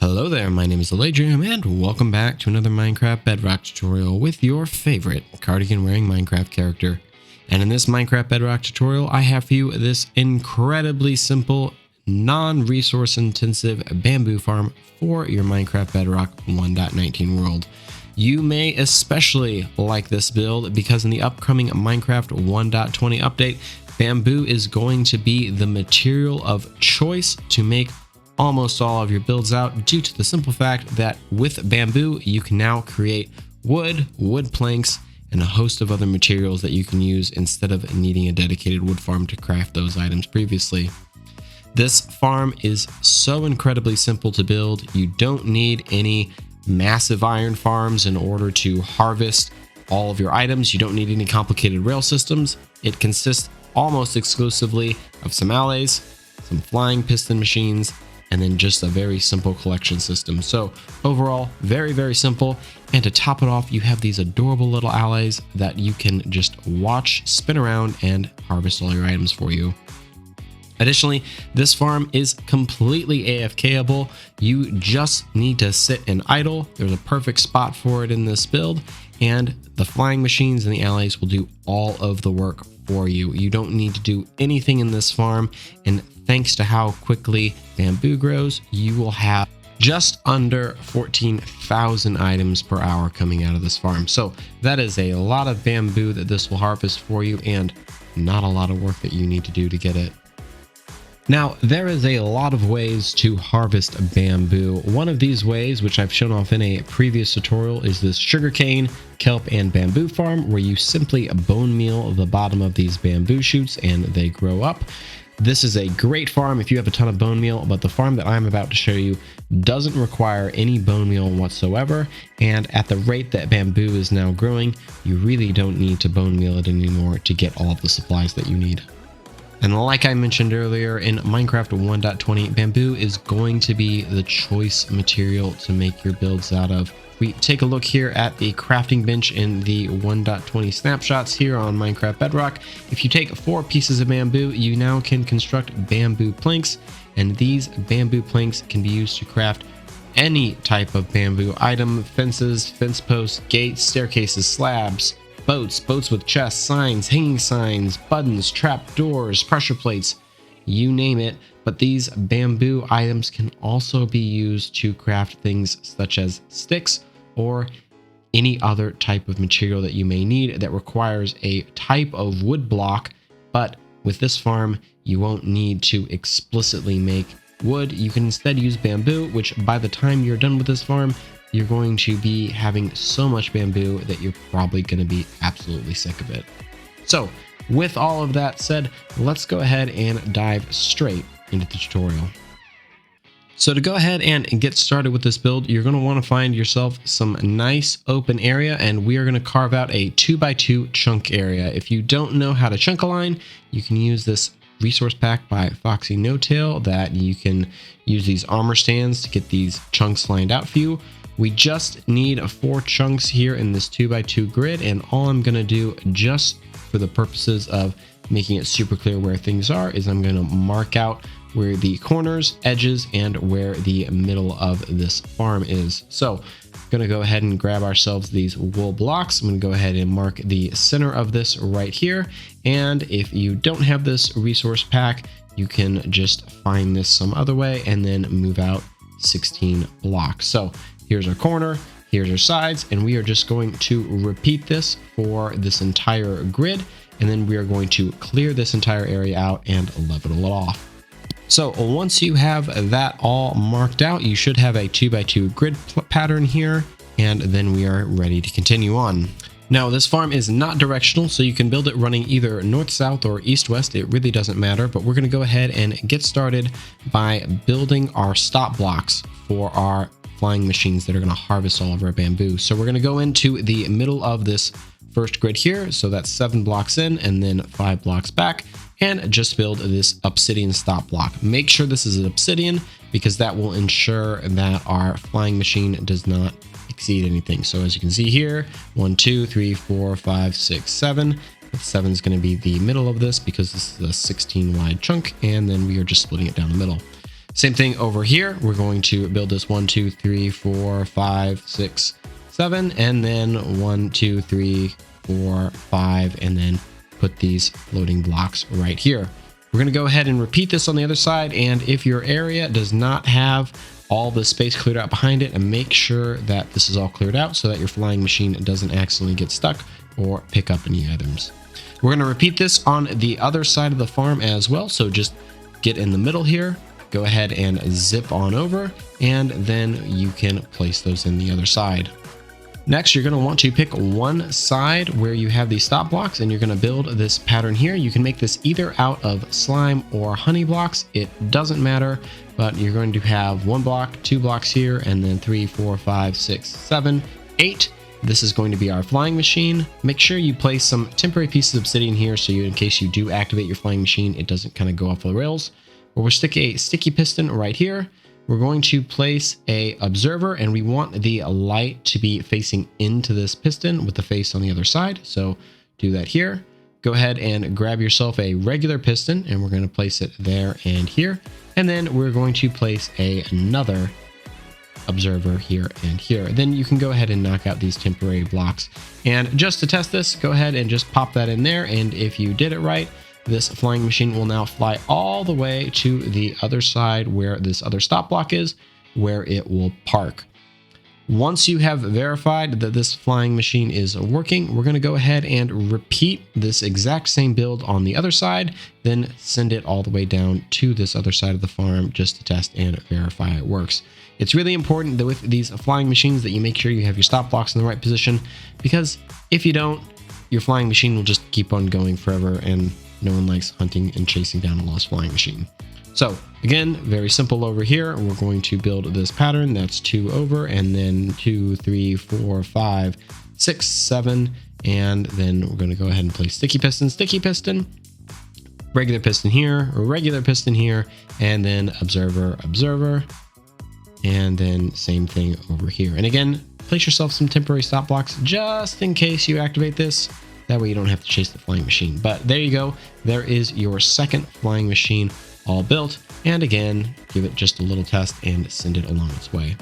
Hello there, my name is Alaydriem, and welcome back to another Minecraft Bedrock tutorial with your favorite cardigan-wearing Minecraft character. And in this Minecraft Bedrock tutorial, I have for you this incredibly simple, non-resource intensive bamboo farm for your Minecraft Bedrock 1.19 world. You may especially like this build because in the upcoming Minecraft 1.20 update, bamboo is going to be the material of choice to make almost all of your builds out, due to the simple fact that with bamboo you can now create wood planks, and a host of other materials that you can use instead of needing a dedicated wood farm to craft those items previously. This farm is so incredibly simple to build. You don't need any massive iron farms in order to harvest all of your items. You don't need any complicated rail systems. It consists almost exclusively of some allays, some flying piston machines, and then just a very simple collection system. So overall, very simple. And to top it off, you have these adorable little allays that you can just watch spin around and harvest all your items for you. Additionally, this farm is completely AFKable. You just need to sit and idle. There's a perfect spot for it in this build, and the flying machines and the allays will do all of the work for you. You don't need to do anything in this farm, and thanks to how quickly bamboo grows, you will have just under 14,000 items per hour coming out of this farm. So that is a lot of bamboo that this will harvest for you, and not a lot of work that you need to do to get it. Now, there is a lot of ways to harvest bamboo. One of these ways, which I've shown off in a previous tutorial, is this sugarcane, kelp, and bamboo farm, where you simply bone meal the bottom of these bamboo shoots and they grow up. This is a great farm if you have a ton of bone meal, but the farm that I'm about to show you doesn't require any bone meal whatsoever, and at the rate that bamboo is now growing, you really don't need to bone meal it anymore to get all of the supplies that you need. And like I mentioned earlier, in Minecraft 1.20, bamboo is going to be the choice material to make your builds out of. We take a look here at the crafting bench in the 1.20 snapshots here on Minecraft Bedrock. If you take 4 pieces of bamboo, you now can construct bamboo planks, and these bamboo planks can be used to craft any type of bamboo item: fences, fence posts, gates, staircases, slabs, boats with chests, signs, hanging signs, buttons, trap doors, pressure plates, you name it. But these bamboo items can also be used to craft things such as sticks or any other type of material that you may need that requires a type of wood block. But with this farm, you won't need to explicitly make wood. You can instead use bamboo, which by the time you're done with this farm, you're going to be having so much bamboo that you're probably going to be absolutely sick of it. So with all of that said, let's go ahead and dive straight into the tutorial. So to go ahead and get started with this build, you're going to want to find yourself some nice open area, and we are going to carve out a 2x2 chunk area. If you don't know how to chunk align, you can use this resource pack by Foxy No Tail that you can use these armor stands to get these chunks lined out for you. We just need 4 chunks here in this 2x2 grid, and all I'm going to do, just for the purposes of making it super clear where things are, is I'm going to mark out where the corners, edges, and where the middle of this farm is. So I'm going to go ahead and grab ourselves these wool blocks. I'm going to go ahead and mark the center of this right here, and if you don't have this resource pack, you can just find this some other way and then move out 16 blocks. So here's our corner, here's our sides, and we are just going to repeat this for this entire grid, and then we are going to clear this entire area out and level it off. So once you have that all marked out, you should have a 2x2 grid pattern here, and then we are ready to continue on. Now, this farm is not directional, so you can build it running either north-south or east-west. It really doesn't matter, but we're going to go ahead and get started by building our stop blocks for our flying machines that are going to harvest all of our bamboo. So we're going to go into the middle of this first grid here, so that's 7 blocks in and then 5 blocks back, and just build this obsidian stop block. Make sure this is an obsidian, because that will ensure that our flying machine does not exceed anything. So as you can see here, 1 2 3 4 5 6 7. 7 is going to be the middle of this because this is a 16 wide chunk, and then we are just splitting it down the middle. Same thing over here. We're going to build this 1, 2, 3, 4, 5, 6, 7, and then 1, 2, 3, 4, 5, and then put these floating blocks right here. We're going to go ahead and repeat this on the other side. And if your area does not have all the space cleared out behind it, and make sure that this is all cleared out so that your flying machine doesn't accidentally get stuck or pick up any items. We're going to repeat this on the other side of the farm as well. So just get in the middle here, go ahead and zip on over, and then you can place those in the other side. Next, you're going to want to pick one side where you have these stop blocks, and you're going to build this pattern here. You can make this either out of slime or honey blocks. It doesn't matter, but you're going to have 1 block, 2 blocks here, and then 3, 4, 5, 6, 7, 8. This is going to be our flying machine. Make sure you place some temporary pieces of obsidian here so in case you do activate your flying machine, it doesn't kind of go off the rails. We'll stick a sticky piston right here. We're going to place a observer, and we want the light to be facing into this piston with the face on the other side. So do that here. Go ahead and grab yourself a regular piston, and we're going to place it there and here. And then we're going to place another observer here and here. Then you can go ahead and knock out these temporary blocks. And just to test this, go ahead and just pop that in there. And if you did it right, this flying machine will now fly all the way to the other side where this other stop block is, where it will park. Once you have verified that this flying machine is working, we're going to go ahead and repeat this exact same build on the other side, then send it all the way down to this other side of the farm just to test and verify it works. It's really important that with these flying machines that you make sure you have your stop blocks in the right position, because if you don't, your flying machine will just keep on going forever, and no one likes hunting and chasing down a lost flying machine. So again, very simple over here. We're going to build this pattern. That's 2 over, and then 2, 3, 4, 5, 6, 7. And then we're going to go ahead and place sticky piston, regular piston here, regular piston here, and then observer, observer. And then same thing over here. And again, place yourself some temporary stop blocks just in case you activate this. That way you don't have to chase the flying machine. But there you go. There is your second flying machine all built. And again, give it just a little test and send it along its way.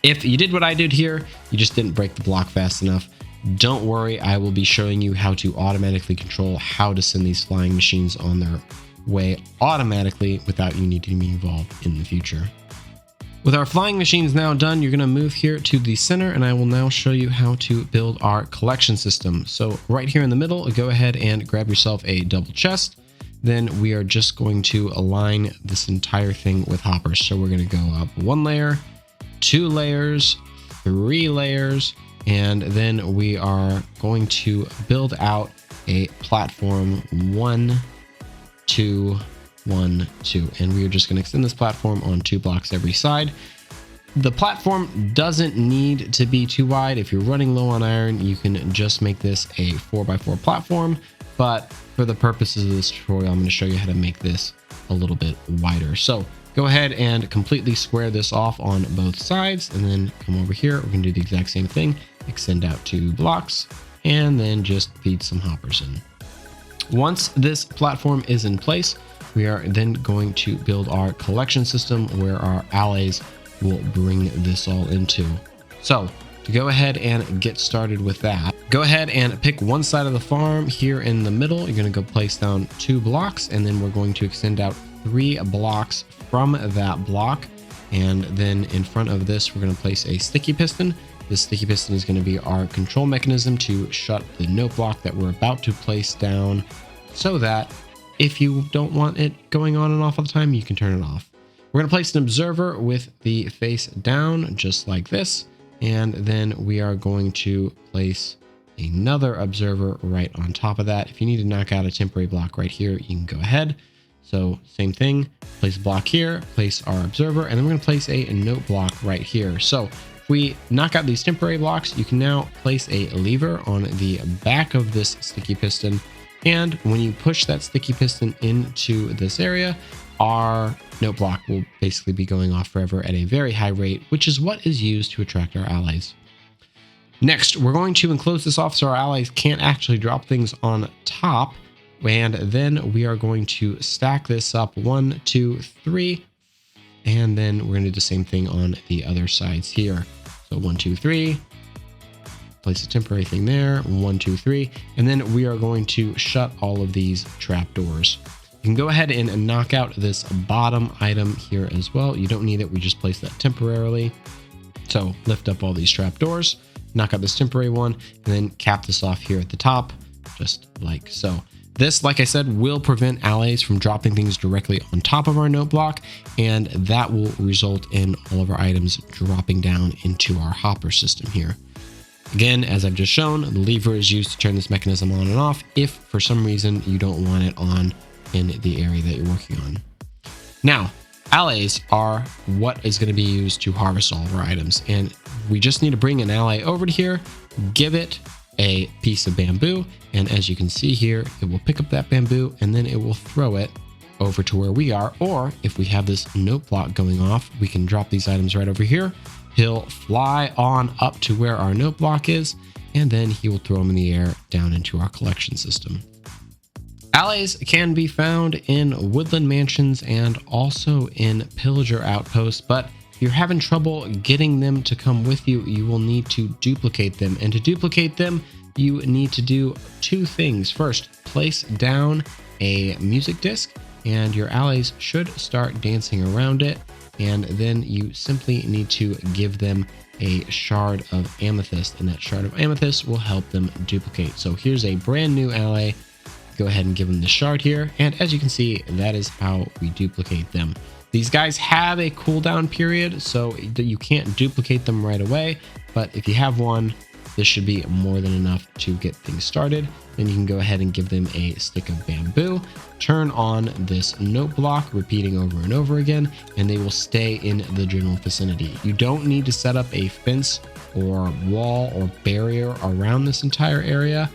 If you did what I did here, you just didn't break the block fast enough, don't worry. I will be showing you how to automatically control how to send these flying machines on their way automatically without you needing to be involved in the future. With our flying machines now done, you're going to move here to the center, and I will now show you how to build our collection system. So right here in the middle, go ahead and grab yourself a double chest. Then we are just going to align this entire thing with hoppers. So we're going to go up 1 layer, 2 layers, 3 layers, and then we are going to build out a platform 1, 2, 1, 2, and we are just going to extend this platform on 2 blocks every side. The platform doesn't need to be too wide. If you're running low on iron, you can just make this a 4x4 platform, but for the purposes of this tutorial, I'm going to show you how to make this a little bit wider. So go ahead and completely square this off on both sides, and then come over here. We're going to do the exact same thing, extend out 2 blocks, and then just feed some hoppers in. Once this platform is in place, we are then going to build our collection system where our allays will bring this all into. So to go ahead and get started with that, go ahead and pick one side of the farm here in the middle. You're going to go place down 2 blocks, and then we're going to extend out 3 blocks from that block. And then in front of this, we're going to place a sticky piston. This sticky piston is going to be our control mechanism to shut the note block that we're about to place down, so that if you don't want it going on and off all the time, you can turn it off. We're going to place an observer with the face down, just like this. And then we are going to place another observer right on top of that. If you need to knock out a temporary block right here, you can go ahead. So same thing, place a block here, place our observer, and then we're going to place a note block right here. So if we knock out these temporary blocks, you can now place a lever on the back of this sticky piston. And when you push that sticky piston into this area, our note block will basically be going off forever at a very high rate, which is what is used to attract our allies. Next, we're going to enclose this off so our allies can't actually drop things on top. And then we are going to stack this up 1, 2, 3, And then we're going to do the same thing on the other sides here. So 1, 2, 3. Place a temporary thing there. 1, 2, 3. And then we are going to shut all of these trapdoors. You can go ahead and knock out this bottom item here as well. You don't need it. We just place that temporarily. So lift up all these trapdoors, knock out this temporary one, and then cap this off here at the top, just like so. This, like I said, will prevent allays from dropping things directly on top of our note block, and that will result in all of our items dropping down into our hopper system here. Again, as I've just shown, the lever is used to turn this mechanism on and off if for some reason you don't want it on in the area that you're working on. Now, allays are what is going to be used to harvest all of our items, and we just need to bring an allay over to here, give it a piece of bamboo, and as you can see here, it will pick up that bamboo and then it will throw it over to where we are. Or if we have this note block going off, we can drop these items right over here. He'll fly on up to where our note block is, and then he will throw them in the air down into our collection system. Allays can be found in woodland mansions and also in pillager outposts, but if you're having trouble getting them to come with you, you will need to duplicate them. And to duplicate them, you need to do two things. First, place down a music disc, and your allays should start dancing around it. And then you simply need to give them a shard of amethyst, and that shard of amethyst will help them duplicate. So here's a brand new allay. Go ahead and give them the shard here, and as you can see, that is how we duplicate them. These guys have a cooldown period, so you can't duplicate them right away, but if you have one, this should be more than enough to get things started. Then you can go ahead and give them a stick of bamboo, turn on this note block, repeating over and over again, and they will stay in the general vicinity. You don't need to set up a fence or wall or barrier around this entire area.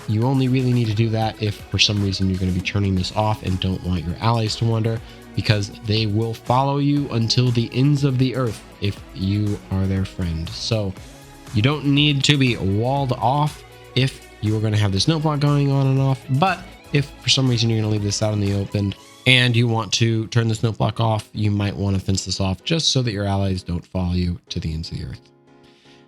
You only really need to do that if for some reason you're going to be turning this off and don't want your allays to wander, because they will follow you until the ends of the earth if you are their friend. So you don't need to be walled off if you're going to have this note block going on and off. But if for some reason you're going to leave this out in the open and you want to turn this note block off, you might want to fence this off just so that your allays don't follow you to the ends of the earth.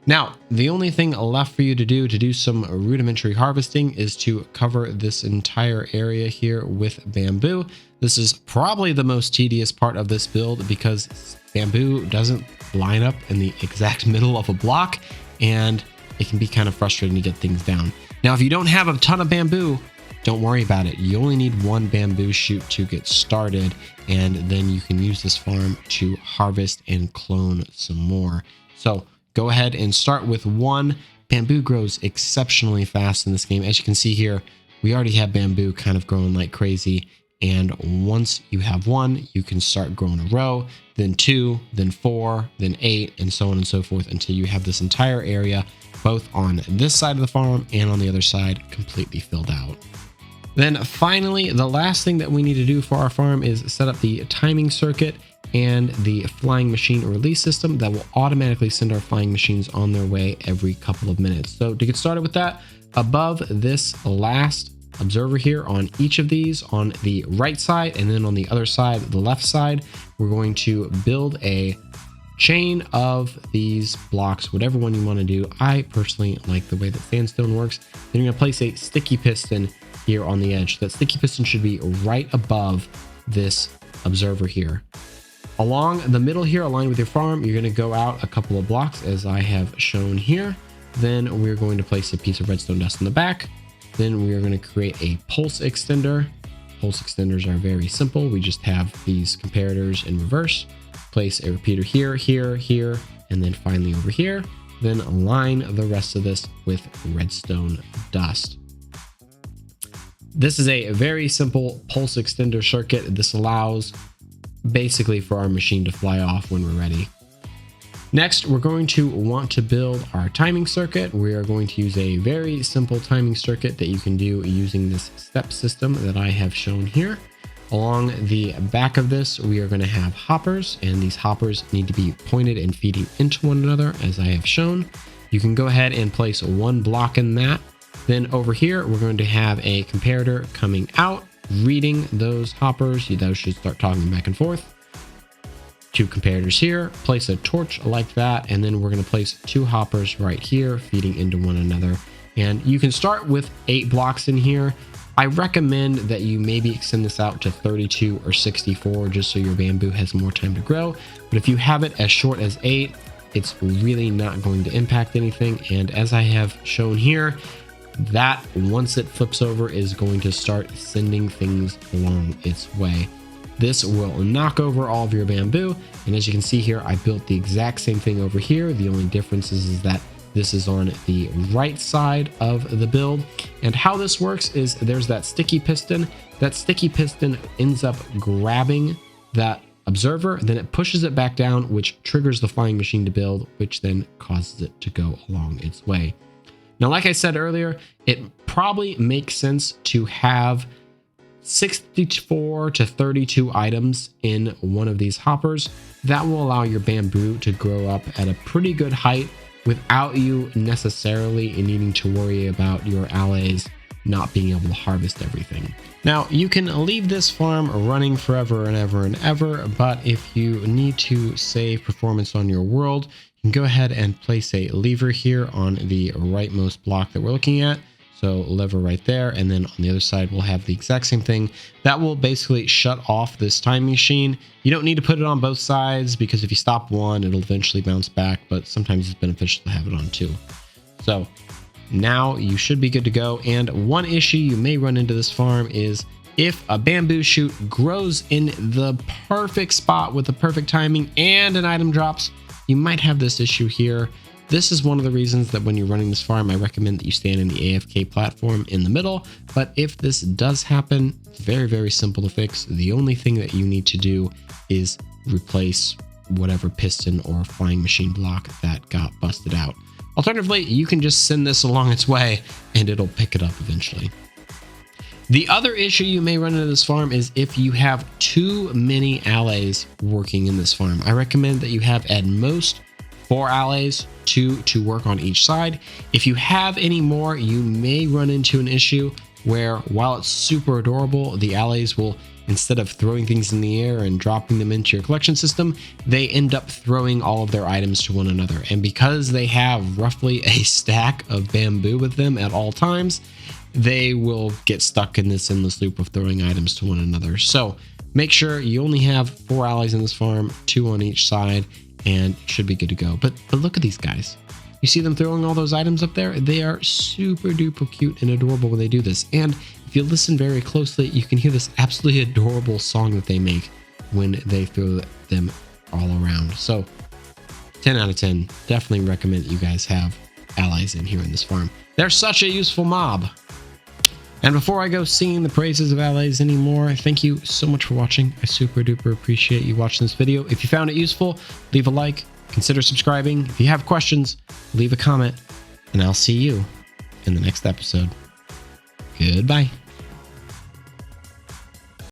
Now, the only thing left for you to do some rudimentary harvesting is to cover this entire area here with bamboo. This is probably the most tedious part of this build because bamboo doesn't line up in the exact middle of a block, and it can be kind of frustrating to get things down. Now, if you don't have a ton of bamboo, don't worry about it. You only need one bamboo shoot to get started, and then you can use this farm to harvest and clone some more. So go ahead and start with one. Bamboo grows exceptionally fast in this game. As you can see here, we already have bamboo kind of growing like crazy. And once you have one, you can start growing a row, then 2, then 4, then 8, and so on and so forth until you have this entire area, both on this side of the farm and on the other side, completely filled out. Then finally, the last thing that we need to do for our farm is set up the timing circuit and the flying machine release system that will automatically send our flying machines on their way every couple of minutes. So to get started with that, above this last observer here on each of these, on the right side and then on the other side, the left side, we're going to build a chain of these blocks, whatever one you want to do. I personally like the way that sandstone works. Then you're going to place a sticky piston here on the edge. That sticky piston should be right above this observer here. Along the middle here, aligned with your farm, you're going to go out a couple of blocks as I have shown here. Then we're going to place a piece of redstone dust in the back. Then we are going to create a pulse extender. Pulse extenders are very simple. We just have these comparators in reverse. Place a repeater here, here, here, and then finally over here. Then align the rest of this with redstone dust. This is a very simple pulse extender circuit. This allows basically for our machine to fly off when we're ready. Next, we're going to want to build our timing circuit. We are going to use a very simple timing circuit that you can do using this step system that I have shown here. Along the back of this, we are going to have hoppers, and these hoppers need to be pointed and feeding into one another, as I have shown. You can go ahead and place one block in that. Then over here, we're going to have a comparator coming out, reading those hoppers. Those should start toggling back and forth. 2 comparators here, place a torch like that, and then we're going to place 2 hoppers right here feeding into one another. And you can start with 8 blocks in here. I recommend that you maybe extend this out to 32 or 64 just so your bamboo has more time to grow. But if you have it as short as 8, it's really not going to impact anything. And as I have shown here, that once it flips over is going to start sending things along its way. This will knock over all of your bamboo. And as you can see here, I built the exact same thing over here. The only difference is that this is on the right side of the build. And how this works is there's that sticky piston. That sticky piston ends up grabbing that observer, then it pushes it back down, which triggers the flying machine to build, which then causes it to go along its way. Now, like I said earlier, it probably makes sense to have 64 to 32 items in one of these hoppers. That will allow your bamboo to grow up at a pretty good height without you necessarily needing to worry about your allays not being able to harvest everything. Now, you can leave this farm running forever and ever and ever, but if you need to save performance on your world, you can go ahead and place a lever here on the rightmost block that we're looking at. So lever right there, and then on the other side we'll have the exact same thing. That will basically shut off this time machine. You don't need to put it on both sides because if you stop one, it'll eventually bounce back, but sometimes it's beneficial to have it on two. So now you should be good to go. And one issue you may run into this farm is if a bamboo shoot grows in the perfect spot with the perfect timing and an item drops, you might have this issue here. This is one of the reasons that when you're running this farm, I recommend that you stand in the AFK platform in the middle. But if this does happen, it's very, very simple to fix. The only thing that you need to do is replace whatever piston or flying machine block that got busted out. Alternatively, you can just send this along its way and it'll pick it up eventually. The other issue you may run into this farm is if you have too many allays working in this farm. I recommend that you have at most 4 allays, 2 to work on each side. If you have any more, you may run into an issue where while it's super adorable, the allays will, instead of throwing things in the air and dropping them into your collection system, they end up throwing all of their items to one another. And because they have roughly a stack of bamboo with them at all times, they will get stuck in this endless loop of throwing items to one another. So make sure you only have 4 allays in this farm, 2 on each side, and it should be good to go. But look at these guys. You see them throwing all those items up there? They are super duper cute and adorable when they do this. And if you listen very closely, you can hear this absolutely adorable song that they make when they throw them all around. So 10 out of 10, definitely recommend that you guys have allays in here in this farm. They're such a useful mob. And before I go singing the praises of allays anymore, thank you so much for watching. I super duper appreciate you watching this video. If you found it useful, leave a like, consider subscribing. If you have questions, leave a comment, and I'll see you in the next episode. Goodbye.